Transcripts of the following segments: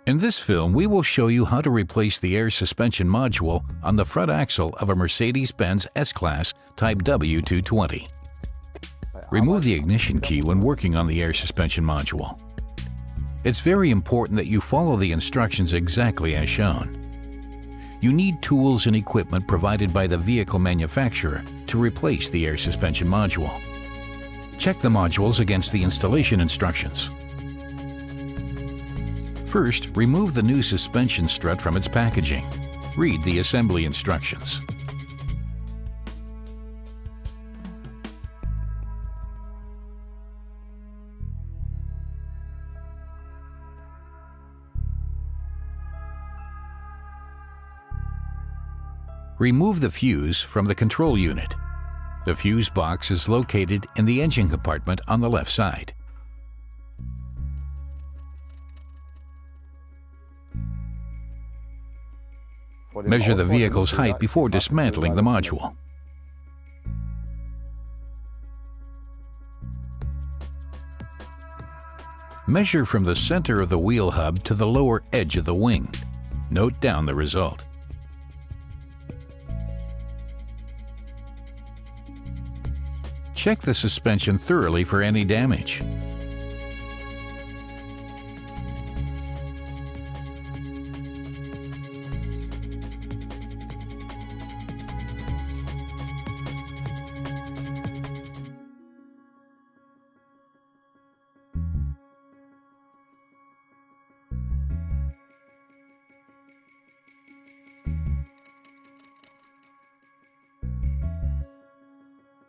In this film, we will show you how to replace the air suspension module on the front axle of a Mercedes-Benz S-Class Type W220. Remove the ignition key when working on the air suspension module. It's very important that you follow the instructions exactly as shown. You need tools and equipment provided by the vehicle manufacturer to replace the air suspension module. Check the modules against the installation instructions. First, remove the new suspension strut from its packaging. Read the assembly instructions. Remove the fuse from the control unit. The fuse box is located in the engine compartment on the left side. Measure the vehicle's height before dismantling the module. Measure from the center of the wheel hub to the lower edge of the wing. Note down the result. Check the suspension thoroughly for any damage.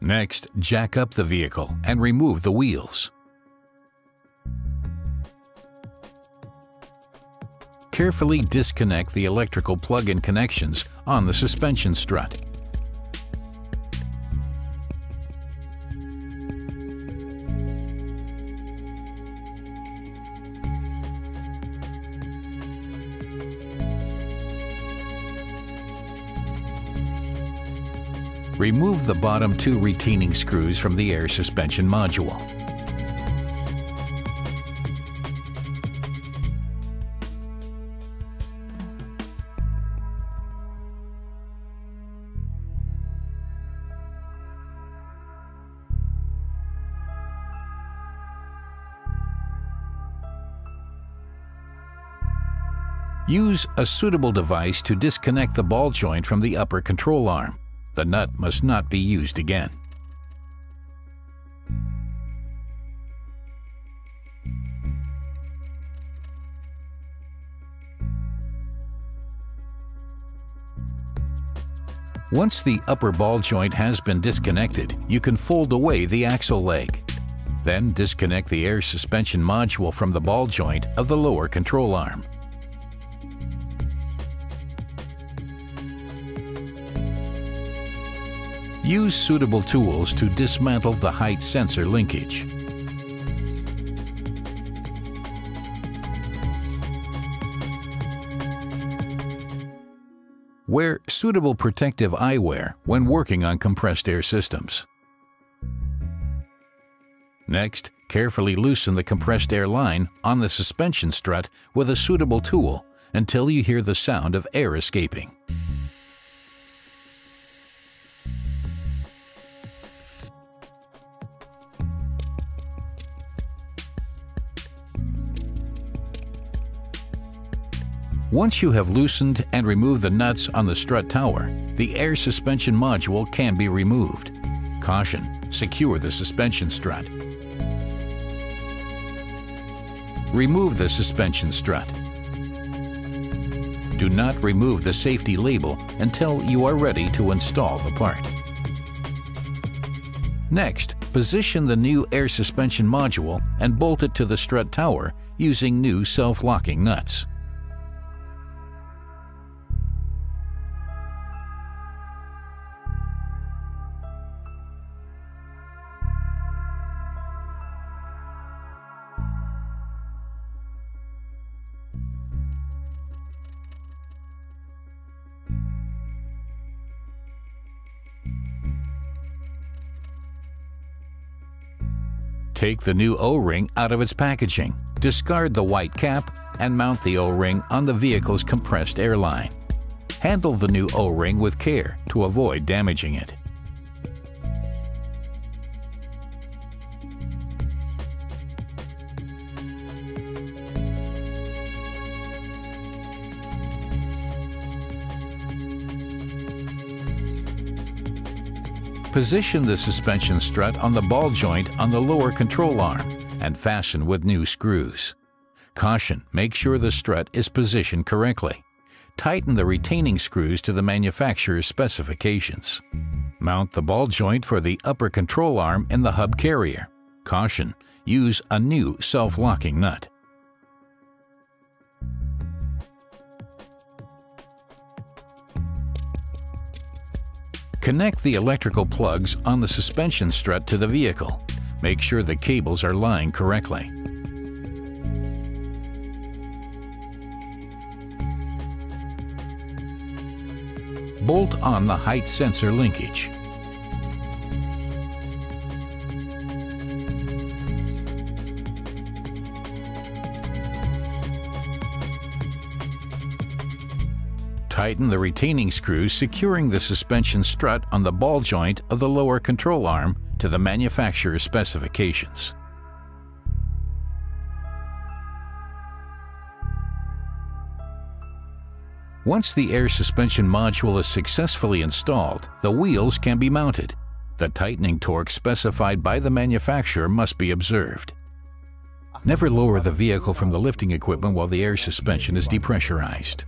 Next, jack up the vehicle and remove the wheels. Carefully disconnect the electrical plug-in connections on the suspension strut. Remove the bottom two retaining screws from the air suspension module. Use a suitable device to disconnect the ball joint from the upper control arm. The nut must not be used again. Once the upper ball joint has been disconnected, you can fold away the axle leg. Then disconnect the air suspension module from the ball joint of the lower control arm. Use suitable tools to dismantle the height sensor linkage. Wear suitable protective eyewear when working on compressed air systems. Next, carefully loosen the compressed air line on the suspension strut with a suitable tool until you hear the sound of air escaping. Once you have loosened and removed the nuts on the strut tower, the air suspension module can be removed. Caution: secure the suspension strut. Remove the suspension strut. Do not remove the safety label until you are ready to install the part. Next, position the new air suspension module and bolt it to the strut tower using new self-locking nuts. Take the new O-ring out of its packaging, discard the white cap, and mount the O-ring on the vehicle's compressed air line. Handle the new O-ring with care to avoid damaging it. Position the suspension strut on the ball joint on the lower control arm and fasten with new screws. Caution, make sure the strut is positioned correctly. Tighten the retaining screws to the manufacturer's specifications. Mount the ball joint for the upper control arm in the hub carrier. Caution, use a new self-locking nut. Connect the electrical plugs on the suspension strut to the vehicle. Make sure the cables are lying correctly. Bolt on the height sensor linkage. Tighten the retaining screws securing the suspension strut on the ball joint of the lower control arm to the manufacturer's specifications. Once the air suspension module is successfully installed, the wheels can be mounted. The tightening torque specified by the manufacturer must be observed. Never lower the vehicle from the lifting equipment while the air suspension is depressurized.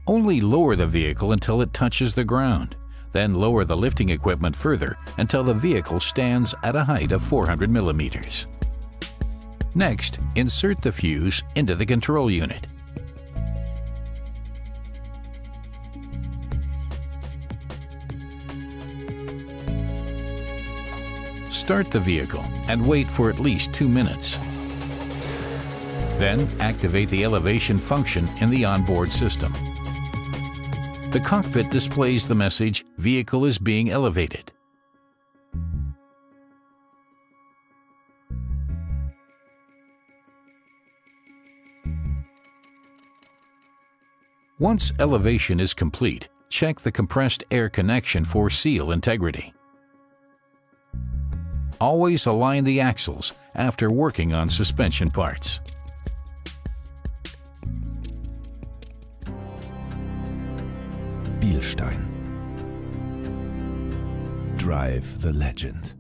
Only lower the vehicle until it touches the ground. Then lower the lifting equipment further until the vehicle stands at a height of 400 millimeters. Next, insert the fuse into the control unit. Start the vehicle and wait for at least 2 minutes. Then activate the elevation function in the onboard system. The cockpit displays the message, "Vehicle is being elevated." Once elevation is complete, check the compressed air connection for seal integrity. Always align the axles after working on suspension parts. Bilstein. Drive the legend.